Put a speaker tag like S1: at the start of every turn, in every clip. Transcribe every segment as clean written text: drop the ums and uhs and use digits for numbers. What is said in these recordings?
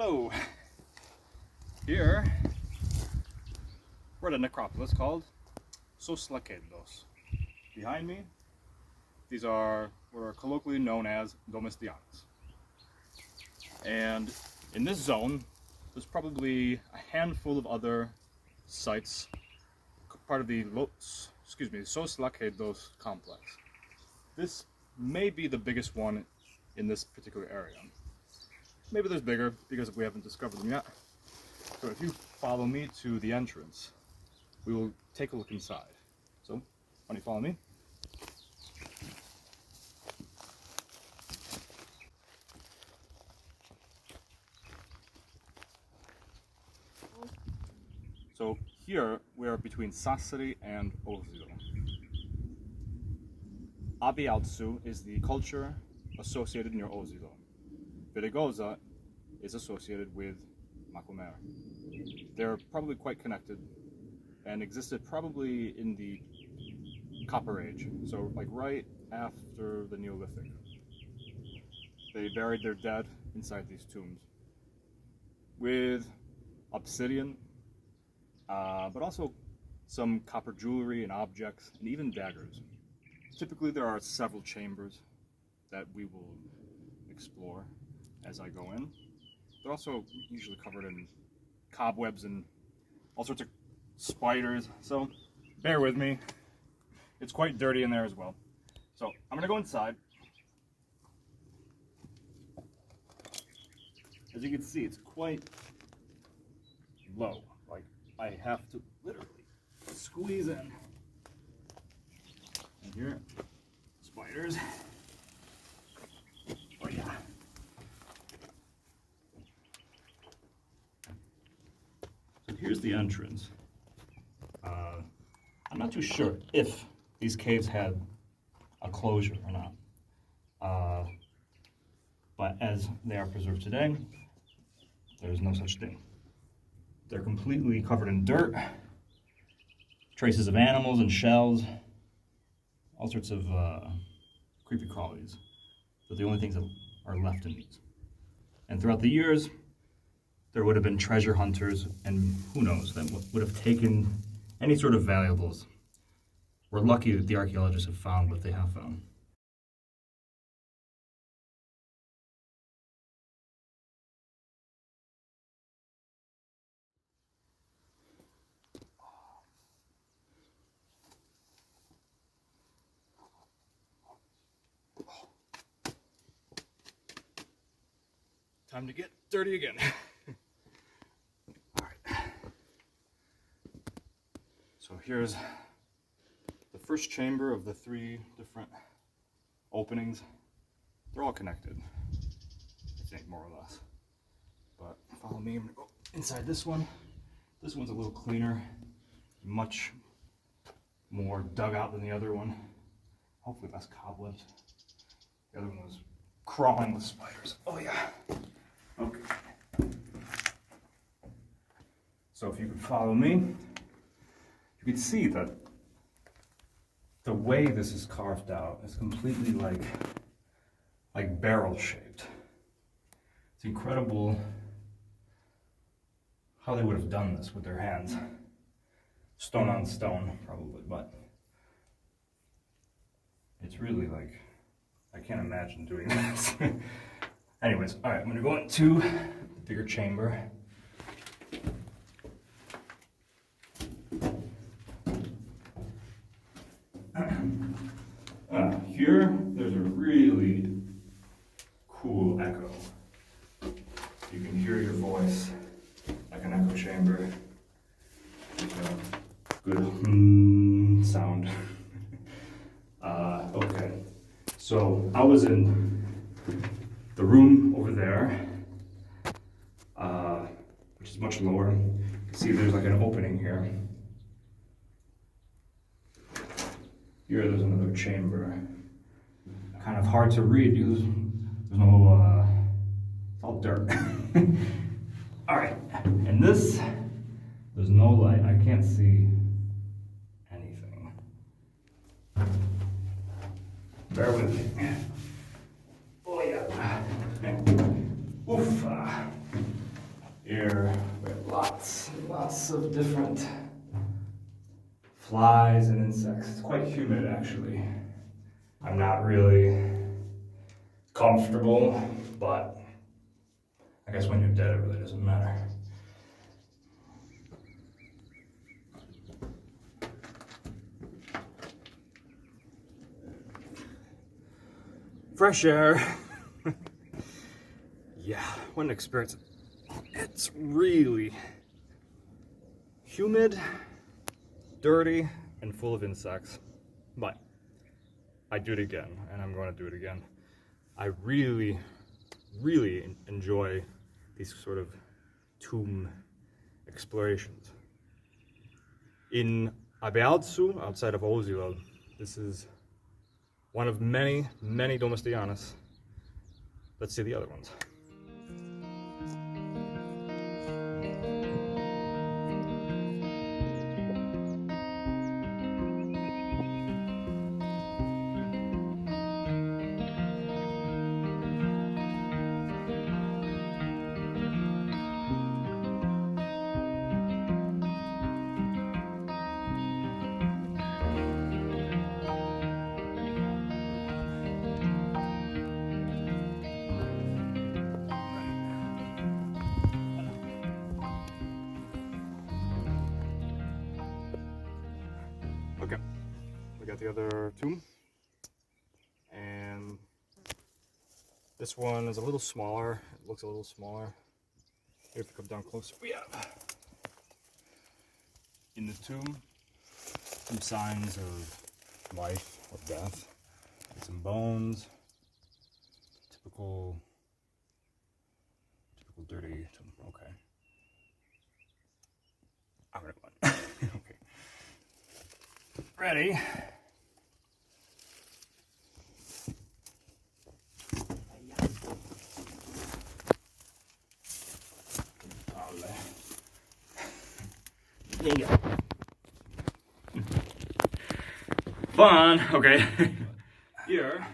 S1: Hello! Here, we're at a necropolis called Sos Laccheddos. Behind me, these are what are colloquially known as domestianes. And in this zone, there's probably a handful of other sites, part of the Sos Laccheddos complex. This may be the biggest one in this particular area. Maybe there's bigger because we haven't discovered them yet. So if you follow me to the entrance, we will take a look inside. So, why don't you follow me? So here we are between Sassari and Osilo. Abealzu is the culture associated near Osilo. Filigosa is associated with Macomer. They're probably quite connected and existed probably in the Copper Age, so like right after the Neolithic. They buried their dead inside these tombs with obsidian, but also some copper jewelry and objects, and even daggers. Typically there are several chambers that we will explore as I go in. They're also usually covered in cobwebs and all sorts of spiders, so bear with me. It's quite dirty in there as well. So I'm gonna go inside. As you can see, it's quite low. Like, I have to literally squeeze in. And here, spiders. Oh yeah. So here's the entrance. I'm not too sure if these caves had a closure or not. But as they are preserved today, there's no such thing. They're completely covered in dirt, traces of animals and shells, all sorts of creepy crawlies. They're the only things that are left in these. And throughout the years, there would have been treasure hunters, and who knows, that would have taken any sort of valuables. We're lucky that the archaeologists have found what they have found. Time to get dirty again. All right. So here's the first chamber of the three different openings. They're all connected, I think, more or less. But follow me, I'm gonna go inside this one. This one's a little cleaner, much more dug out than the other one. Hopefully less cobwebs. The other one was crawling with spiders. Oh yeah. Okay. So if you could follow me, you can see that the way this is carved out is completely like barrel shaped. It's incredible how they would have done this with their hands. Stone on stone, probably, but it's really like, I can't imagine doing this. Anyways, all right, I'm gonna go into the bigger chamber. Here, there's a really cool echo. You can hear your voice like an echo chamber. Good sound. Okay, so I was in the room over there, which is much lower. You can see there's like an opening here. Here there's another chamber. Kind of hard to read because there's no, it's all dirt. All right, and this, there's no light. I can't see anything. Bear with me. Oh yeah. Oof. here we have lots of different flies and insects. It's quite humid actually. I'm not really comfortable, but I guess when you're dead it really doesn't matter. Fresh air. Yeah, what an experience. It's really humid, dirty, and full of insects. But I do it again, and I'm going to do it again. I really enjoy these sort of tomb explorations. In Abealzu, outside of Osilo, this is one of many Domestianas. Let's see the other ones. Okay, we got the other tomb, and this one is a little smaller. It looks a little smaller. Here, if you come down closer, we have in the tomb some signs of life or death. Some bones, typical dirty tomb. Okay, I'm gonna go on. Okay. Ready? There you go. Fun. Okay. Here.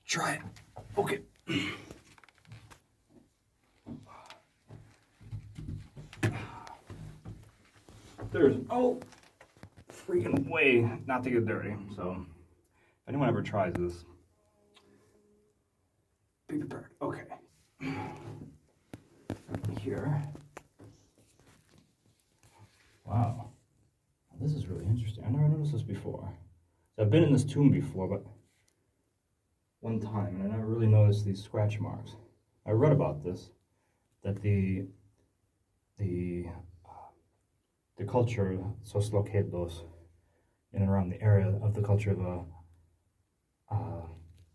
S1: Try it. Okay. There's freaking way not to get dirty. So if anyone ever tries this, be prepared. Okay. Here. Wow. This is really interesting. I never noticed this before. So I've been in this tomb before, but one time, and I never really noticed these scratch marks. I read about this, that the culture, Sos Laccheddos, in and around the area of the culture of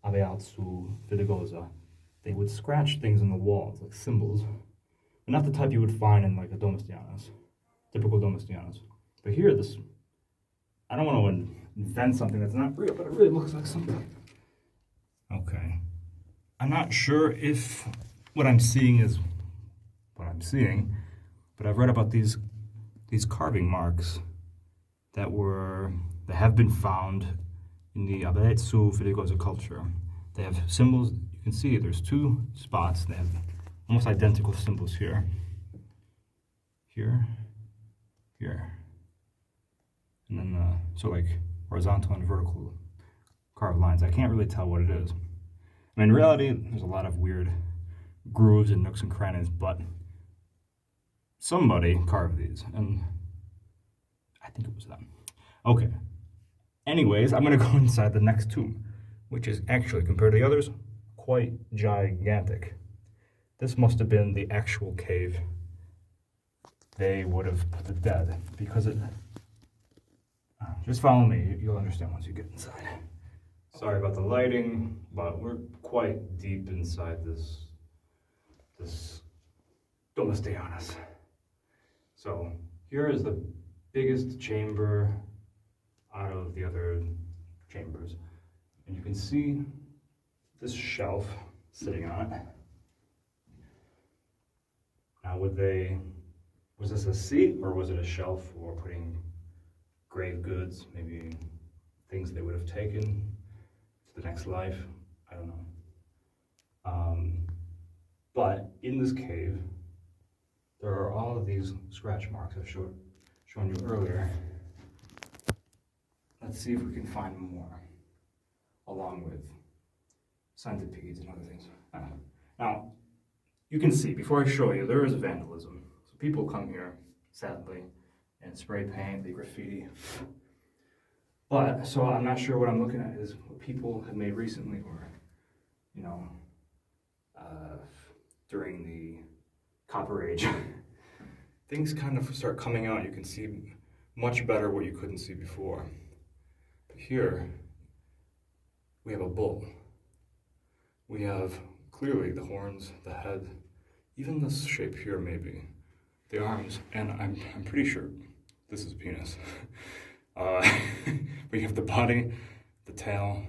S1: Abealzu-Filigosa, they would scratch things in the walls, like symbols. But not the type you would find in like a Domestianas, typical Domestianas. But here, this, I don't want to invent something that's not real, but it really looks like something. Okay. I'm not sure if what I'm seeing is what I'm seeing, but I've read about these carving marks that have been found in the Abealzu-Filigosa culture. They have symbols. You can see there's two spots. They have almost identical symbols here, here, and then so like horizontal and vertical carved lines. I can't really tell what it is. I mean, in reality, there's a lot of weird grooves and nooks and crannies, but somebody carved these, and I think it was them. Okay. Anyways, I'm going to go inside the next tomb, which is actually, compared to the others, quite gigantic. This must have been the actual cave they would have put the dead, because it... just follow me, you'll understand once you get inside. Sorry about the lighting, but we're quite deep inside this Domestianas. So here is the biggest chamber out of the other chambers. And you can see this shelf sitting on it. Now was this a seat or was it a shelf for putting grave goods, maybe things they would have taken to the next life? I don't know. But in this cave, there are all of these scratch marks I've shown you earlier. Let's see if we can find more, along with centipedes and other things. Now, you can see, before I show you, there is vandalism. So people come here, sadly, and spray paint, they graffiti. But, so I'm not sure what I'm looking at is what people have made recently, or, you know, during the Copper Age. Things kind of start coming out. You can see much better what you couldn't see before. But here, we have a bull. We have clearly the horns, the head, even this shape here maybe, the arms, and I'm pretty sure this is a penis. We have the body, the tail.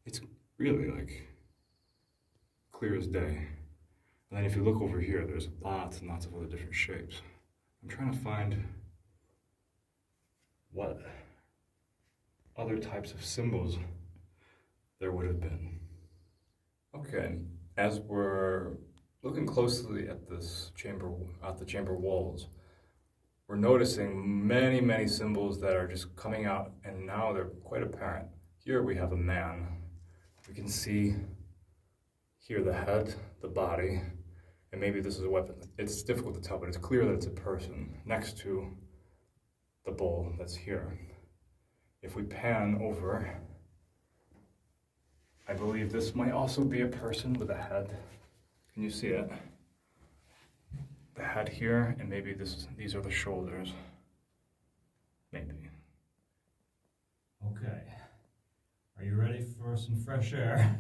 S1: It's really like clear as day. And then if you look over here, there's lots and lots of other different shapes. I'm trying to find what other types of symbols there would have been. Okay, as we're looking closely at this chamber, at the chamber walls, we're noticing many, many symbols that are just coming out, and now they're quite apparent. Here we have a man. We can see here the head, the body, and maybe this is a weapon. It's difficult to tell, but it's clear that it's a person next to the bull that's here. If we pan over, I believe this might also be a person with a head. Can you see it? The head here, and maybe these are the shoulders. Maybe.
S2: Okay. Are you ready for some fresh air?